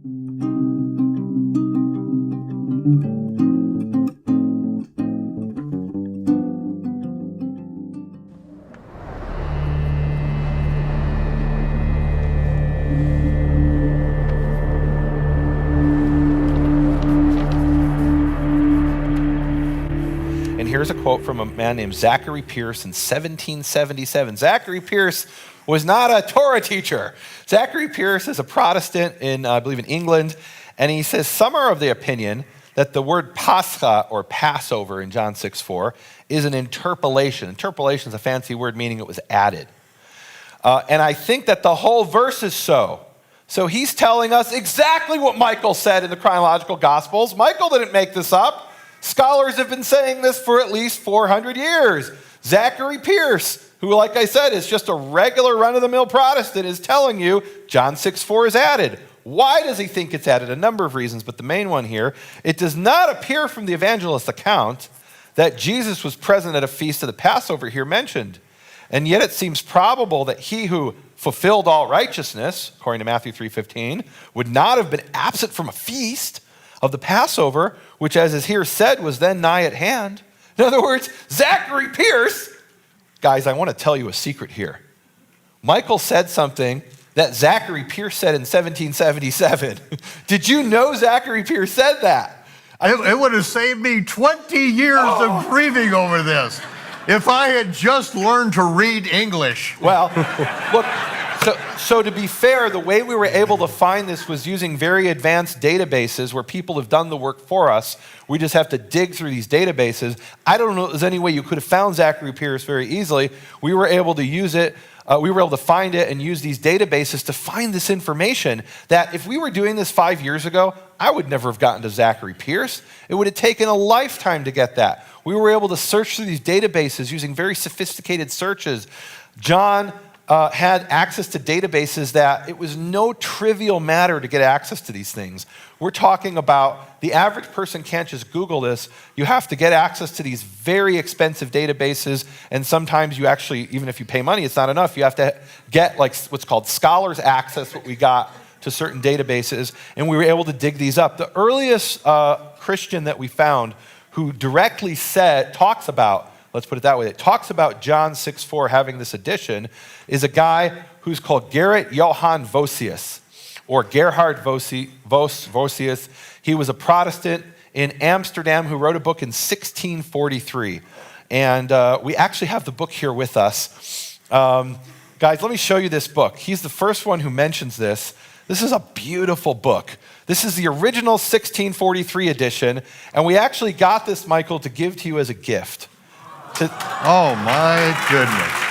Here's a quote from a man named Zachery Pearce in 1777. Zachery Pearce was not a Torah teacher. Zachery Pearce is a Protestant I believe in England, and he says, some are of the opinion that the word Pascha, or Passover in John 6:4, is an interpolation. Interpolation is a fancy word meaning it was added. And I think that the whole verse is so. So he's telling us exactly what Michael said in the Chronological Gospels. Michael didn't make this up. Scholars have been saying this for at least 400 years. Zachery Pearce, who, like I said, is just a regular run-of-the-mill Protestant, is telling you John 6:4 is added. Why does he think it's added? A number of reasons, but the main one here, it does not appear from the evangelist account that Jesus was present at a feast of the Passover here mentioned. And yet it seems probable that he who fulfilled all righteousness, according to Matthew 3:15, would not have been absent from a feast of the Passover, which, as is here said, was then nigh at hand. In other words, Zachery Pearce, guys, I want to tell you a secret here. Michael said something that Zachery Pearce said in 1777. Did you know Zachery Pearce said that? It would have saved me 20 years of grieving over this if I had just learned to read English. Well, look, so to be fair, the way we were able to find this was using very advanced databases where people have done the work for us. We just have to dig through these databases. I don't know if there's any way you could have found Zachery Pearce very easily. We were able to use it. We were able to find it and use these databases to find this information that if we were doing this 5 years ago, I would never have gotten to Zachery Pearce. It would have taken a lifetime to get that. We were able to search through these databases using very sophisticated searches. John had access to databases that it was no trivial matter to get access to these things. We're talking about the average person can't just Google this. You have to get access to these very expensive databases, and sometimes you actually, even if you pay money, it's not enough. You have to get like what's called scholars access, what we got to certain databases, and we were able to dig these up. The earliest Christian that we found who directly talks about, let's put it that way, it talks about John 6:4 having this addition, is a guy who's called Gerhard Johann Vossius, or Gerhard Vossius. He was a Protestant in Amsterdam who wrote a book in 1643. And we actually have the book here with us. Guys, let me show you this book. He's the first one who mentions this. This is a beautiful book. This is the original 1643 edition, and we actually got this, Michael, to give to you as a gift. Oh, my goodness.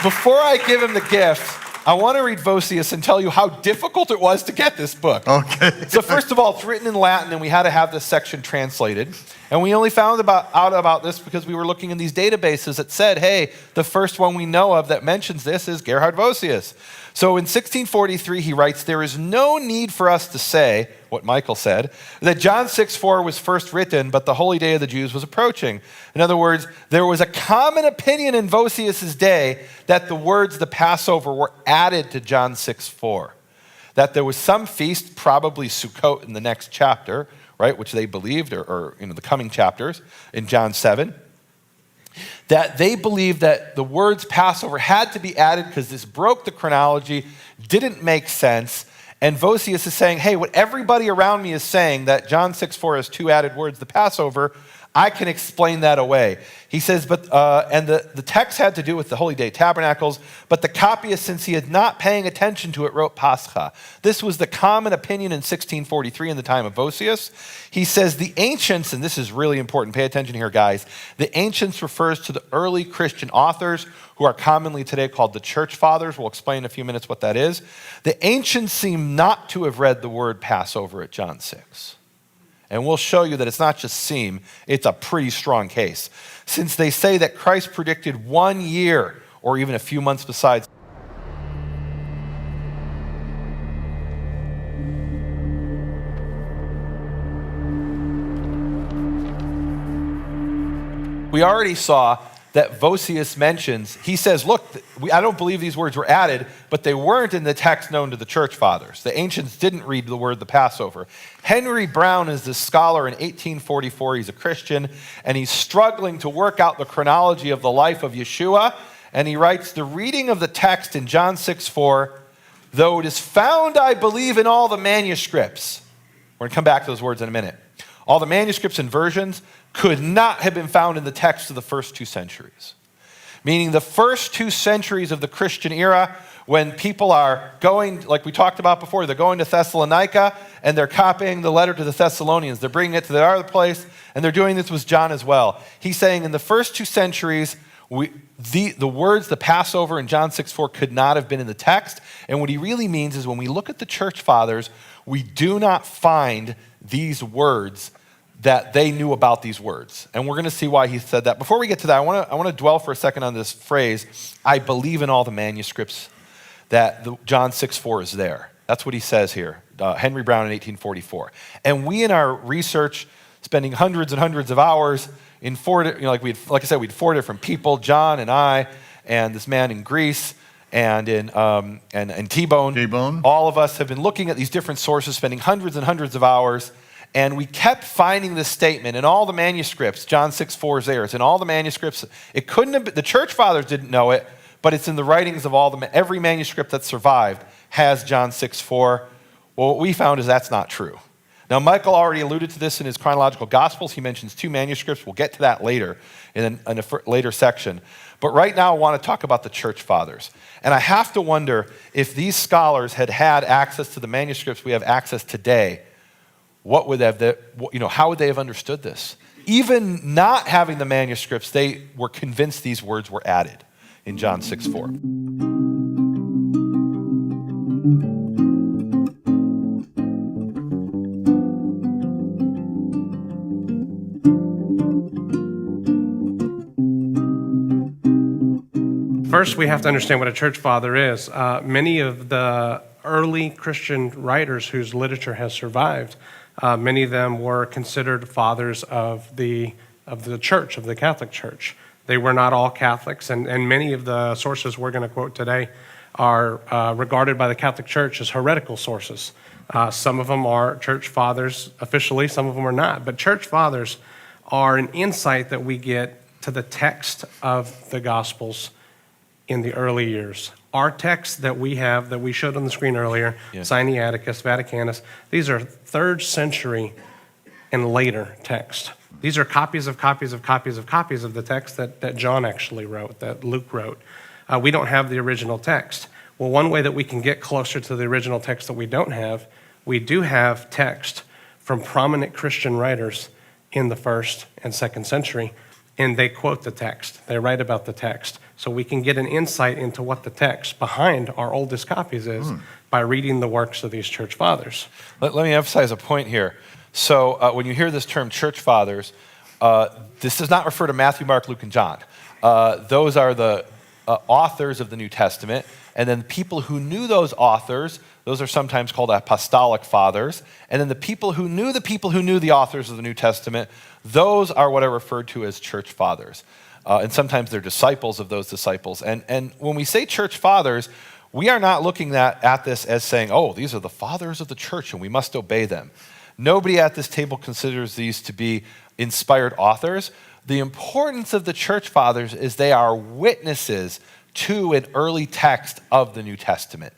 Before I give him the gift, I want to read Vossius and tell you how difficult it was to get this book. Okay. So first of all, it's written in Latin, and we had to have this section translated. And we only found out about this because we were looking in these databases that said, hey, the first one we know of that mentions this is Gerhard Vossius. So in 1643, he writes, there is no need for us to say, what Michael said, that John 6:4 was first written, but the holy day of the Jews was approaching. In other words, there was a common opinion in Vossius' day that the words the Passover were added to John 6:4. That there was some feast, probably Sukkot in the next chapter, right, which they believed, or the coming chapters in John 7, that they believed that the words Passover had to be added because this broke the chronology, didn't make sense. And Vossius is saying, hey, what everybody around me is saying, that John 6:4 has two added words, the Passover, I can explain that away. He says, and the text had to do with the Holy Day Tabernacles, but the copyist, since he had not paying attention to it, wrote Pascha. This was the common opinion in 1643 in the time of Vossius. He says the ancients, and this is really important, pay attention here, guys. The ancients refers to the early Christian authors who are commonly today called the church fathers. We'll explain in a few minutes what that is. The ancients seem not to have read the word Passover at John 6. And we'll show you that it's not just seem, it's a pretty strong case. Since they say that Christ predicted 1 year or even a few months besides. We already saw that Vossius mentions, he says, look, I don't believe these words were added, but they weren't in the text known to the church fathers. The ancients didn't read the word the Passover. Henry Brown is this scholar in 1844. He's a Christian, and he's struggling to work out the chronology of the life of Yeshua. And he writes, the reading of the text in John 6:4, though it is found, I believe, in all the manuscripts. We're going to come back to those words in a minute. All the manuscripts and versions could not have been found in the text of the first 2 centuries. Meaning the first 2 centuries of the Christian era, when people are going, like we talked about before, they're going to Thessalonica and they're copying the letter to the Thessalonians. They're bringing it to the other place, and they're doing this with John as well. He's saying in the first 2 centuries, the words, the Passover in John 6:4 could not have been in the text. And what he really means is when we look at the church fathers, we do not find these words that they knew about these words. And we're going to see why he said that. Before we get to that, I want to dwell for a second on this phrase, I believe in all the manuscripts, that John 6:4 is there. That's what he says here, Henry Brown in 1844. And we in our research, spending hundreds and hundreds of hours in 4, like I said, we had 4 different people, John and I, and this man in Greece, and in T-Bone. All of us have been looking at these different sources, spending hundreds and hundreds of hours, and we kept finding this statement in all the manuscripts. John 6:4 is there. It's in all the manuscripts. It couldn't have been, the church fathers didn't know it, but it's in the writings of every manuscript that survived has John 6:4. Well, what we found is that's not true. Now, Michael already alluded to this in his Chronological Gospels. He mentions 2 manuscripts. We'll get to that later in a later section. But right now, I want to talk about the church fathers. And I have to wonder if these scholars had access to the manuscripts we have access today, how would they have understood this? Even not having the manuscripts, they were convinced these words were added in John 6:4. First, we have to understand what a church father is. Many of the early Christian writers whose literature has survived, many of them were considered fathers of the church, of the Catholic Church. They were not all Catholics, and many of the sources we're going to quote today are regarded by the Catholic Church as heretical sources. Some of them are church fathers officially, some of them are not. But church fathers are an insight that we get to the text of the Gospels in the early years. Our texts that we have, that we showed on the screen earlier, Sinaiticus, Vaticanus, these are 3rd century and later text. These are copies of copies of copies of copies of the text that John actually wrote, that Luke wrote. We don't have the original text. Well, one way that we can get closer to the original text that we don't have, we do have text from prominent Christian writers in the 1st and 2nd century, and they quote the text. They write about the text. So we can get an insight into what the text behind our oldest copies is by reading the works of these church fathers. Let me emphasize a point here. So when you hear this term church fathers, this does not refer to Matthew, Mark, Luke, and John. Those are the authors of the New Testament. And then people who knew those authors, those are sometimes called apostolic fathers. And then the people who knew the authors of the New Testament, those are what are referred to as church fathers. And sometimes they're disciples of those disciples. And when we say church fathers, we are not looking at this as saying, oh, these are the fathers of the church and we must obey them. Nobody at this table considers these to be inspired authors. The importance of the church fathers is they are witnesses to an early text of the New Testament.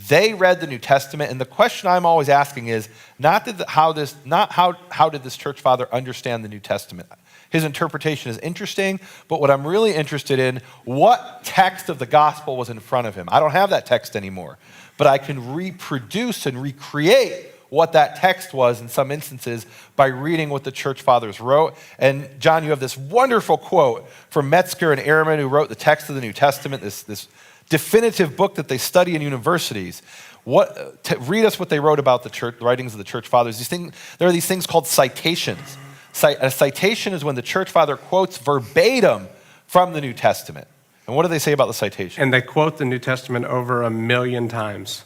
They read the New Testament, and the question I'm always asking is how did this church father understand the New Testament? His interpretation is interesting, but what I'm really interested in, what text of the gospel was in front of him? I don't have that text anymore, but I can reproduce and recreate what that text was in some instances by reading what the church fathers wrote. And John, you have this wonderful quote from Metzger and Ehrman, who wrote the text of the New Testament, this definitive book that they study in universities. Read us what they wrote about the writings of the church fathers. There are these things called citations. A citation is when the church father quotes verbatim from the New Testament. And what do they say about the citation? And they quote the New Testament over 1 million times.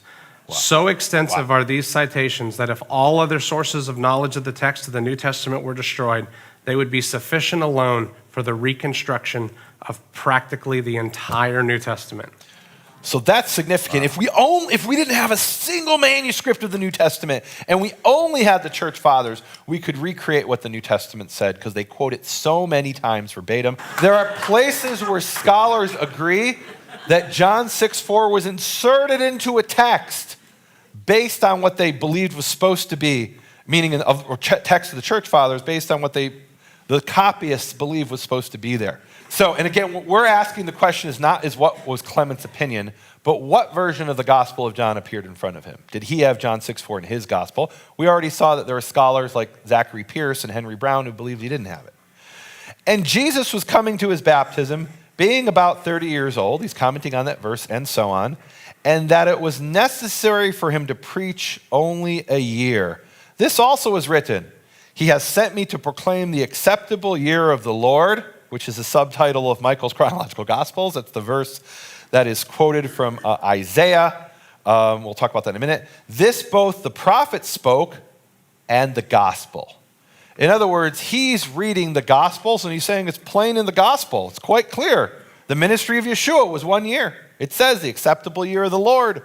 Wow. So extensive are these citations that if all other sources of knowledge of the text of the New Testament were destroyed, they would be sufficient alone for for the reconstruction of practically the entire New Testament. So that's significant. If we didn't have a single manuscript of the New Testament and we only had the church fathers, we could recreate what the New Testament said because they quote it so many times verbatim. There are places where scholars agree that John 6:4 was inserted into a text based on what they believed was supposed to be, meaning text of the church fathers based on what the copyists believed was supposed to be there. So, and again, what we're asking the question is what was Clement's opinion, but what version of the Gospel of John appeared in front of him? Did he have John 6:4 in his Gospel? We already saw that there are scholars like Zachery Pearce and Henry Brown who believed he didn't have it. And Jesus was coming to his baptism, being about 30 years old. He's commenting on that verse and so on. And that it was necessary for him to preach only a year. This also is written, he has sent me to proclaim the acceptable year of the Lord, which is the subtitle of Michael's Chronological Gospels. That's the verse that is quoted from Isaiah. We'll talk about that in a minute. This both the prophet spoke and the gospel. In other words, he's reading the Gospels and he's saying it's plain in the gospel. It's quite clear. The ministry of Yeshua was 1 year. It says the acceptable year of the Lord.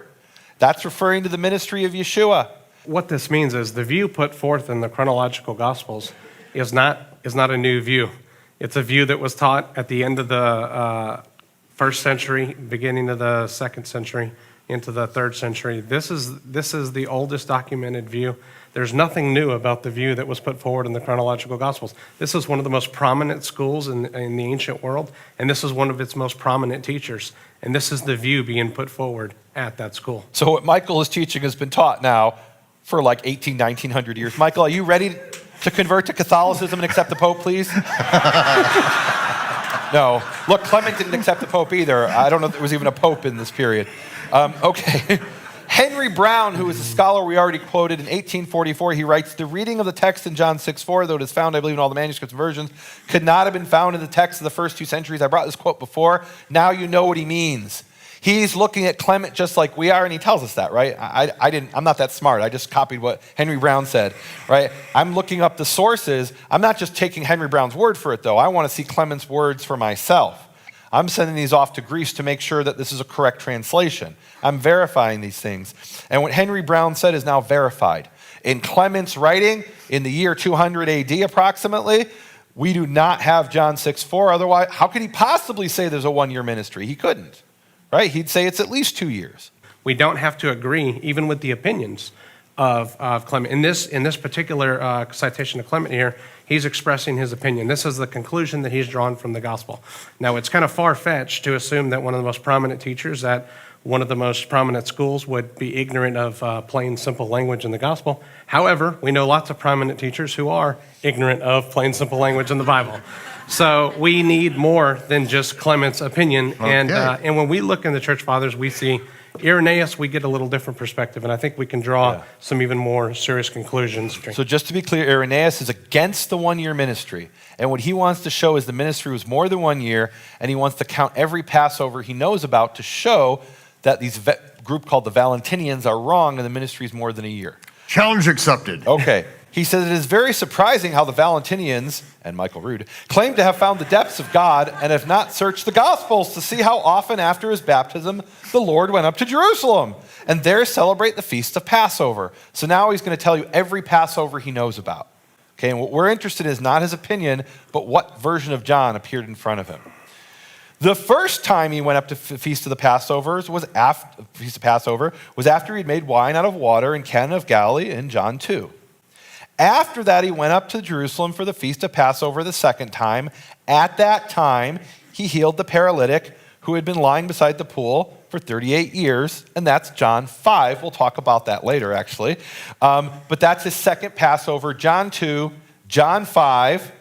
That's referring to the ministry of Yeshua. What this means is the view put forth in the Chronological Gospels is not a new view. It's a view that was taught at the end of the first century, beginning of the second century, into the third century. This is the oldest documented view. There's nothing new about the view that was put forward in the Chronological Gospels. This is one of the most prominent schools in the ancient world, and this is one of its most prominent teachers. And this is the view being put forward at that school. So what Michael is teaching has been taught now for like 1900 years. Michael, are you ready to convert to Catholicism and accept the Pope, please? No. Look, Clement didn't accept the Pope either. I don't know if there was even a Pope in this period. Okay. Henry Brown, who is a scholar we already quoted in 1844, he writes, the reading of the text in John 6:4, though it is found, I believe, in all the manuscripts and versions, could not have been found in the text of the first 2 centuries. I brought this quote before. Now you know what he means. He's looking at Clement just like we are, and he tells us that, right? I'm not that smart. I just copied what Henry Brown said, right? I'm looking up the sources. I'm not just taking Henry Brown's word for it, though. I want to see Clement's words for myself. I'm sending these off to Greece to make sure that this is a correct translation. I'm verifying these things. And what Henry Brown said is now verified. In Clement's writing, in the year 200 AD approximately, we do not have John 6:4. Otherwise, how could he possibly say there's a 1-year ministry? He couldn't. Right? He'd say it's at least 2 years. We don't have to agree even with the opinions of Clement. In this particular citation of Clement here, he's expressing his opinion. This is the conclusion that he's drawn from the gospel. Now, it's kind of far-fetched to assume that one of the most prominent teachers at one of the most prominent schools would be ignorant of plain, simple language in the gospel. However, we know lots of prominent teachers who are ignorant of plain, simple language in the Bible. So we need more than just Clement's opinion. Okay. And when we look in the church fathers, we see Irenaeus, we get a little different perspective, and I think we can draw some even more serious conclusions. So just to be clear, Irenaeus is against the 1-year ministry. And what he wants to show is the ministry was more than 1 year, and he wants to count every Passover he knows about to show that these group called the Valentinians are wrong and the ministry is more than a year. Challenge accepted. Okay. He says, it is very surprising how the Valentinians, and Michael Rood, claim to have found the depths of God and have not searched the Gospels to see how often after his baptism the Lord went up to Jerusalem and there celebrate the feast of Passover. So now he's going to tell you every Passover he knows about. Okay, and what we're interested in is not his opinion, but what version of John appeared in front of him. The first time he went up to the Feast of the Passovers was after he'd made wine out of water in Cana of Galilee in John 2. After that, he went up to Jerusalem for the Feast of Passover the second time. At that time, he healed the paralytic who had been lying beside the pool for 38 years, and that's John 5. We'll talk about that later, actually. But that's his second Passover, John 2, John 5.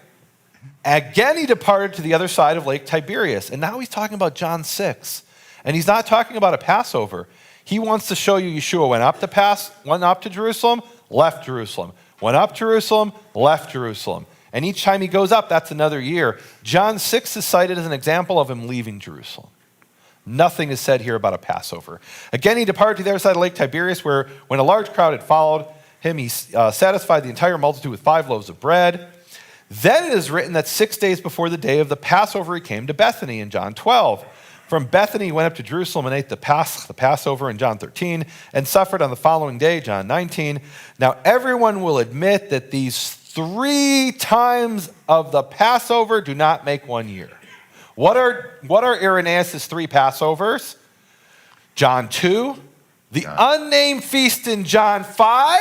Again, he departed to the other side of Lake Tiberias, and now he's talking about John 6. And he's not talking about a Passover. He wants to show you Yeshua went up to Jerusalem, left Jerusalem. Went up Jerusalem, left Jerusalem. And each time he goes up, that's another year. John 6 is cited as an example of him leaving Jerusalem. Nothing is said here about a Passover. Again, he departed to the other side of Lake Tiberias, where when a large crowd had followed him, he satisfied the entire multitude with 5 loaves of bread. Then it is written that 6 days before the day of the Passover, he came to Bethany in John 12. From Bethany, he went up to Jerusalem and ate the Passover in John 13, and suffered on the following day, John 19. Now, everyone will admit that these 3 times of the Passover do not make 1 year. What are Irenaeus' 3 Passovers? John 2, the unnamed feast in John 5,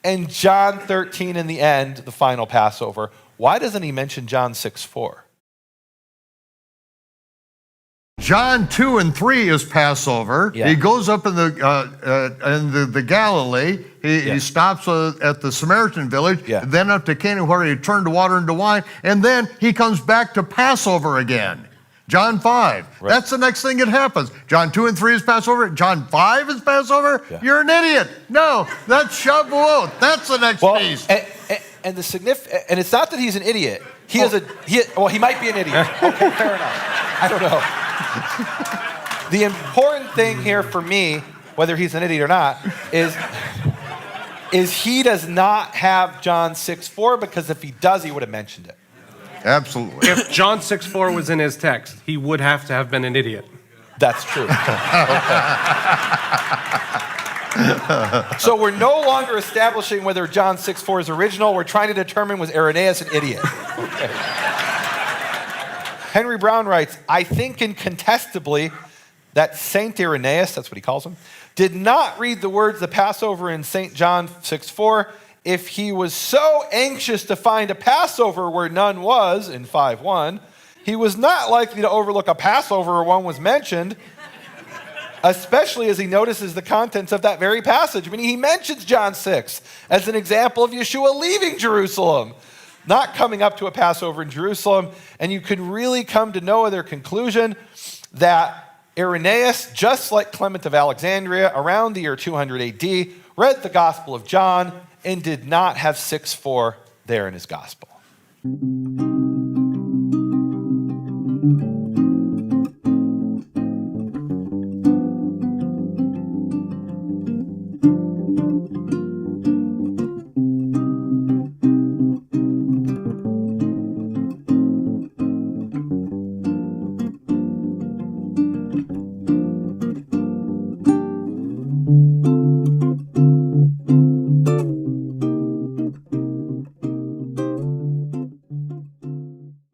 and John 13 in the end, the final Passover. Why doesn't he mention John 6:4? John 2 and 3 is Passover. Yeah. He goes up in the Galilee. He stops at the Samaritan village, then up to Cana where he turned the water into wine, and then he comes back to Passover again. John 5. Right. That's the next thing that happens. John 2 and 3 is Passover. John 5 is Passover. Yeah. You're an idiot. No, that's Shavuot. That's the next feast. And and it's not that he's an idiot. He might be an idiot. Okay, fair enough. I don't know. The important thing here for me, whether he's an idiot or not, is he does not have John 6:4, because if he does, he would have mentioned it. Absolutely. If John 6:4 was in his text, he would have to have been an idiot. That's true. So we're no longer establishing whether John 6:4 is original. We're trying to determine, was Irenaeus an idiot? Okay. Henry Brown writes, I think incontestably that Saint Irenaeus, that's what he calls him, did not read the words the Passover in St. John 6:4. If he was so anxious to find a Passover where none was in 5:1, he was not likely to overlook a Passover where one was mentioned, especially as he notices the contents of that very passage. I mean, he mentions John 6 as an example of Yeshua leaving Jerusalem, not coming up to a Passover in Jerusalem, and you can really come to no other conclusion that Irenaeus, just like Clement of Alexandria, around the year 200 AD, read the Gospel of John and did not have 6:4 there in his Gospel.